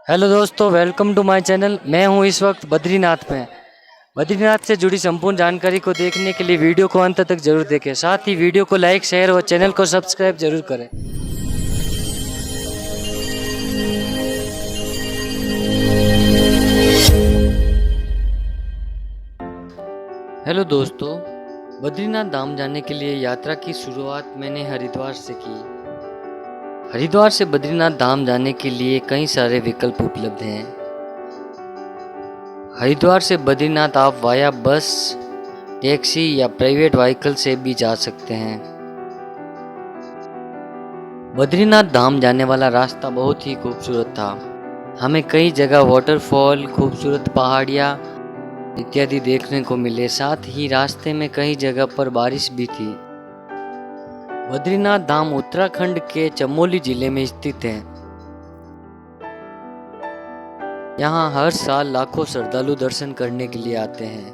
Hello दोस्तों, welcome to my channel. मैं हूं इस वक्त बद्रीनाथ में। बद्रीनाथ से जुड़ी संपूर्ण जानकारी को देखने के लिए वीडियो को अंत तक जरूर देखें। साथ ही वीडियो को लाइक, शेयर और चैनल को सब्सक्राइब जरूर करें। हेलो दोस्तों, बद्रीनाथ धाम जाने के लिए यात्रा की शुरुआत मैंने हरिद्वार से की। हरिद्वार से बद्रीनाथ धाम जाने के लिए कई सारे विकल्प उपलब्ध हैं। हरिद्वार से बद्रीनाथ आप वाया बस, टैक्सी या प्राइवेट व्हीकल से भी जा सकते हैं। बद्रीनाथ धाम जाने वाला रास्ता बहुत ही खूबसूरत था। हमें कई जगह वाटरफॉल, खूबसूरत पहाड़ियाँ इत्यादि देखने को मिले। साथ ही रास्ते में कई जगह पर बारिश भी थी। बद्रीनाथ धाम उत्तराखंड के चमोली जिले में स्थित है। यहाँ हर साल लाखों श्रद्धालु दर्शन करने के लिए आते हैं।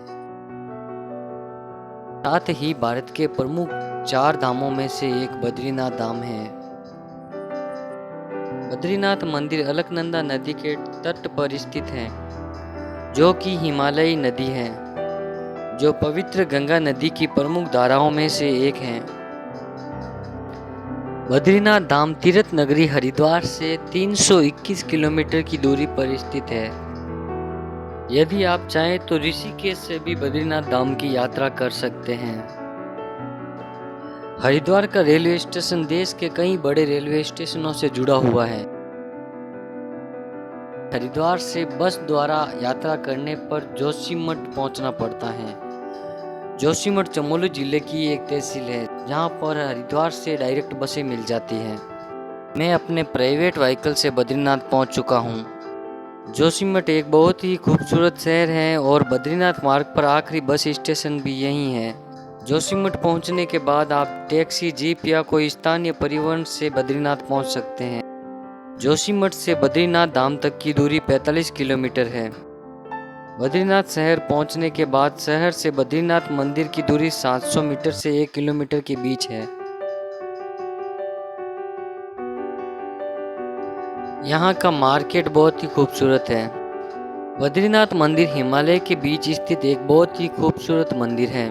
साथ ही भारत के प्रमुख 4 धामों में से एक बद्रीनाथ धाम है। बद्रीनाथ मंदिर अलकनंदा नदी के तट पर स्थित है, जो कि हिमालयी नदी है, जो पवित्र गंगा नदी की प्रमुख धाराओं में से एक है। बद्रीनाथ धाम तीर्थ नगरी हरिद्वार से 321 किलोमीटर की दूरी पर स्थित है। यदि आप चाहें तो ऋषिकेश से भी बद्रीनाथ धाम की यात्रा कर सकते हैं। हरिद्वार का रेलवे स्टेशन देश के कई बड़े रेलवे स्टेशनों से जुड़ा हुआ है। हरिद्वार से बस द्वारा यात्रा करने पर जोशीमठ पहुंचना पड़ता है। जोशीमठ चमोली जिले की एक तहसील है, जहां पर हरिद्वार से डायरेक्ट बसें मिल जाती हैं। मैं अपने प्राइवेट व्हीकल से बद्रीनाथ पहुंच चुका हूं। जोशीमठ एक बहुत ही खूबसूरत शहर है और बद्रीनाथ मार्ग पर आखिरी बस स्टेशन भी यही है। जोशीमठ पहुंचने के बाद आप टैक्सी, जीप या कोई स्थानीय परिवहन से बद्रीनाथ पहुंच सकते हैं। जोशीमठ से बद्रीनाथ धाम तक की दूरी 45 किलोमीटर है। बद्रीनाथ शहर पहुंचने के बाद शहर से बद्रीनाथ मंदिर की दूरी 700 मीटर से 1 किलोमीटर के बीच है। यहाँ का मार्केट बहुत ही खूबसूरत है। बद्रीनाथ मंदिर हिमालय के बीच स्थित एक बहुत ही खूबसूरत मंदिर है।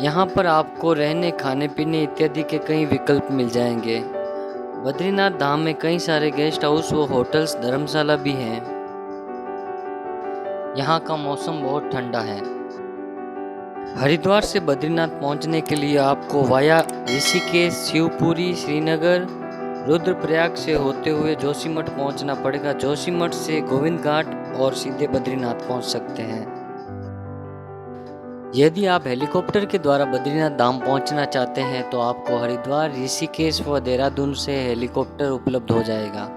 यहाँ पर आपको रहने, खाने पीने इत्यादि के कई विकल्प मिल जाएंगे। बद्रीनाथ धाम में कई सारे गेस्ट हाउस व होटल्स, धर्मशाला भी हैं। यहाँ का मौसम बहुत ठंडा है। हरिद्वार से बद्रीनाथ पहुँचने के लिए आपको वाया ऋषिकेश, शिवपुरी, श्रीनगर, रुद्रप्रयाग से होते हुए जोशीमठ पहुँचना पड़ेगा। जोशीमठ से गोविंद घाट और सीधे बद्रीनाथ पहुँच सकते हैं। यदि आप हेलीकॉप्टर के द्वारा बद्रीनाथ धाम पहुँचना चाहते हैं तो आपको हरिद्वार, ऋषिकेश व देहरादून से हेलीकॉप्टर उपलब्ध हो जाएगा।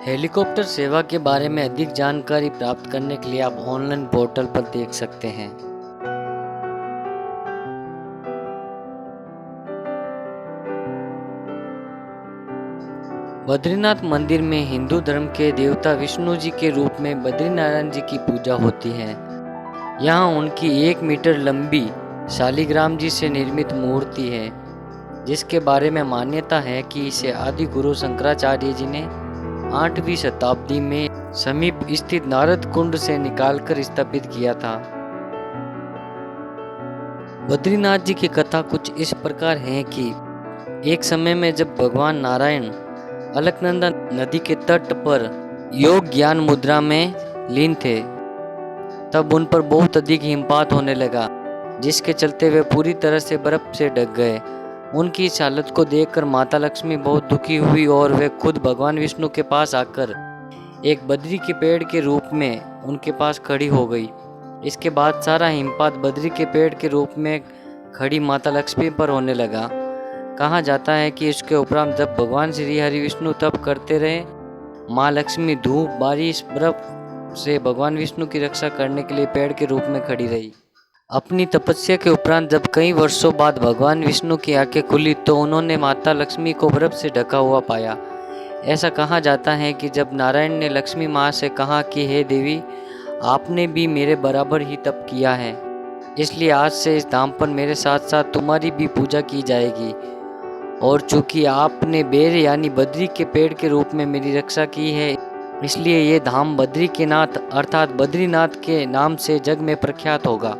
हेलीकॉप्टर सेवा के बारे में अधिक जानकारी प्राप्त करने के लिए आप ऑनलाइन पोर्टल पर देख सकते हैं। बद्रीनाथ मंदिर में हिंदू धर्म के देवता विष्णु जी के रूप में बद्रीनारायण जी की पूजा होती है। यहाँ उनकी 1 मीटर लंबी शालिग्राम जी से निर्मित मूर्ति है, जिसके बारे में मान्यता है कि इसे आदि गुरु शंकराचार्य जी ने 8वीं शताब्दी में समीप स्थित नारद कुंड से निकालकर स्थापित किया था। बद्रीनाथ जी की कथा कुछ इस प्रकार है कि एक समय में जब भगवान नारायण अलकनंदा नदी के तट पर योग ज्ञान मुद्रा में लीन थे, तब उन पर बहुत अधिक हिमपात होने लगा, जिसके चलते वे पूरी तरह से बर्फ से ढक गए। उनकी इस हालत को देखकर माता लक्ष्मी बहुत दुखी हुई और वे खुद भगवान विष्णु के पास आकर एक बद्री के पेड़ के रूप में उनके पास खड़ी हो गई। इसके बाद सारा हिमपात बद्री के पेड़ के रूप में खड़ी माता लक्ष्मी पर होने लगा। कहा जाता है कि इसके उपरांत जब भगवान श्री हरि विष्णु तप करते रहे, माँ लक्ष्मी धूप, बारिश, बर्फ से भगवान विष्णु की रक्षा करने के लिए पेड़ के रूप में खड़ी रही। अपनी तपस्या के उपरांत जब कई वर्षों बाद भगवान विष्णु की आंखें खुली तो उन्होंने माता लक्ष्मी को बर्फ से ढका हुआ पाया। ऐसा कहा जाता है कि जब नारायण ने लक्ष्मी माँ से कहा कि हे देवी, आपने भी मेरे बराबर ही तप किया है, इसलिए आज से इस धाम पर मेरे साथ साथ तुम्हारी भी पूजा की जाएगी। और चूंकि आपने बेर यानी बद्री के पेड़ के रूप में मेरी रक्षा की है, इसलिए ये धाम बद्री के नाथ अर्थात बद्रीनाथ के नाम से जग में प्रख्यात होगा।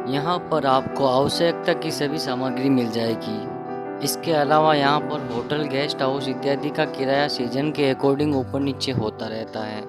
यहाँ पर आपको आवश्यकता की सभी सामग्री मिल जाएगी। इसके अलावा यहाँ पर होटल, गेस्ट हाउस इत्यादि का किराया सीजन के अकॉर्डिंग ऊपर नीचे होता रहता है।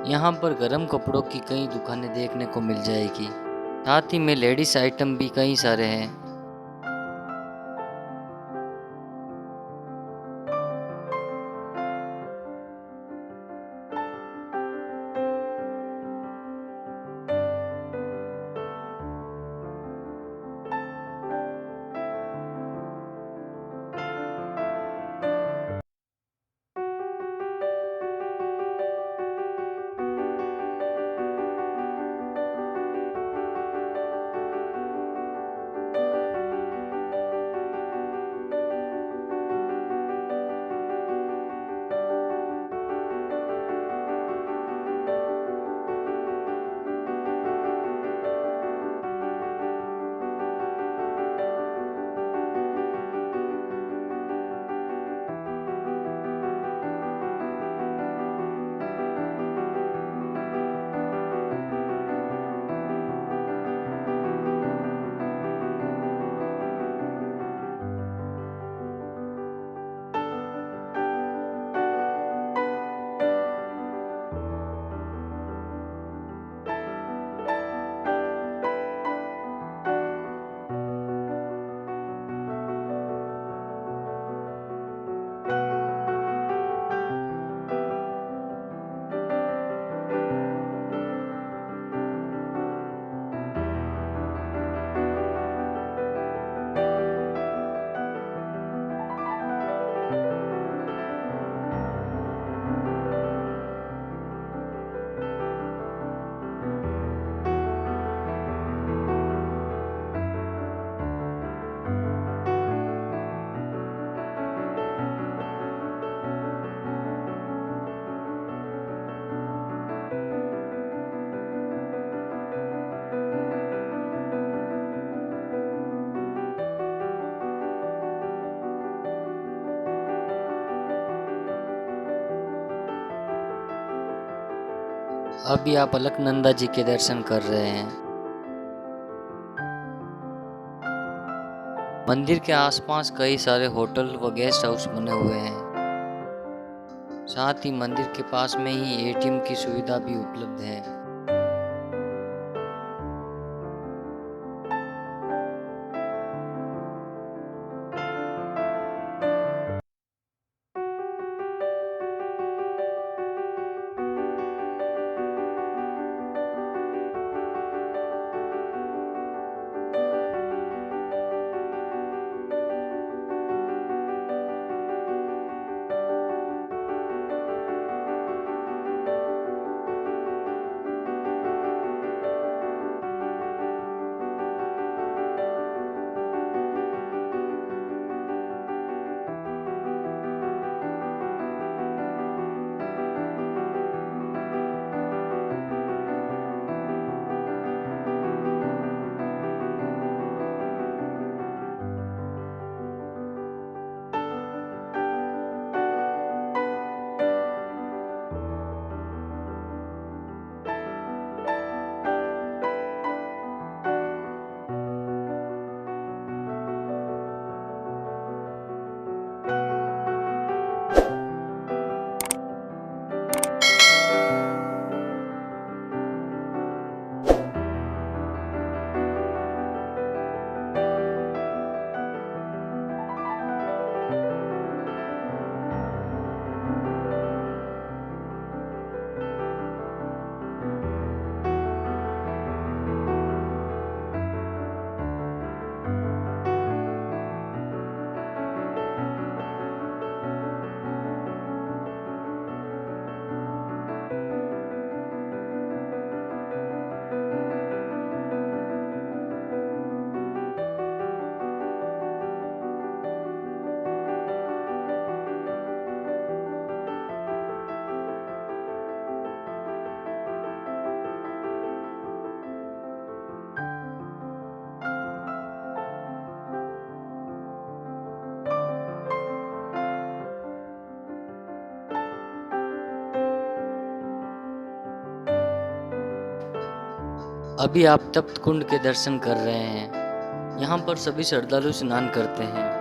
यहाँ पर गर्म कपड़ों की कई दुकानें देखने को मिल जाएगी। साथ ही में लेडीज आइटम भी कई सारे हैं। अभी आप अलकनंदा जी के दर्शन कर रहे हैं। मंदिर के आसपास कई सारे होटल व गेस्ट हाउस बने हुए हैं। साथ ही मंदिर के पास में ही एटीएम की सुविधा भी उपलब्ध है। अभी आप तप्त कुंड के दर्शन कर रहे हैं। यहाँ पर सभी श्रद्धालु स्नान करते हैं।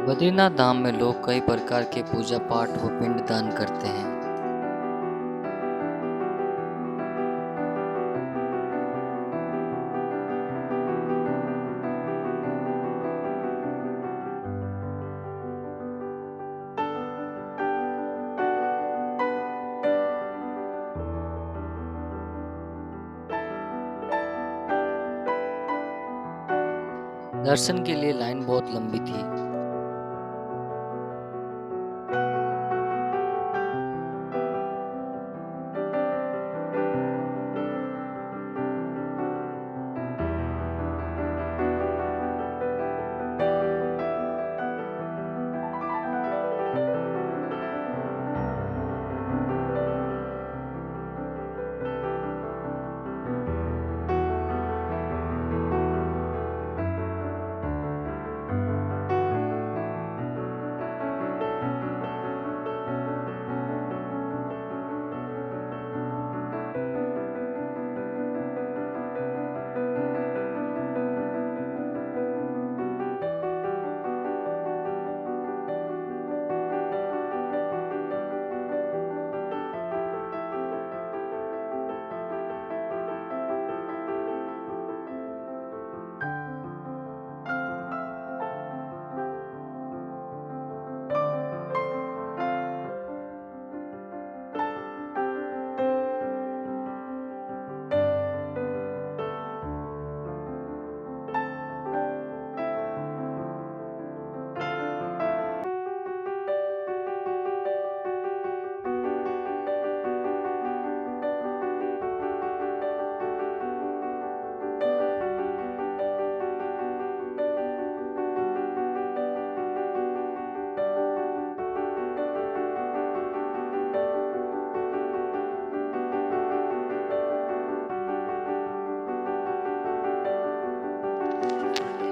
बद्रीनाथ धाम में लोग कई प्रकार के पूजा पाठ व पिंड दान करते हैं। दर्शन के लिए लाइन बहुत लंबी थी।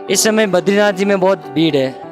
इस समय बद्रीनाथ जी में बहुत भीड़ है।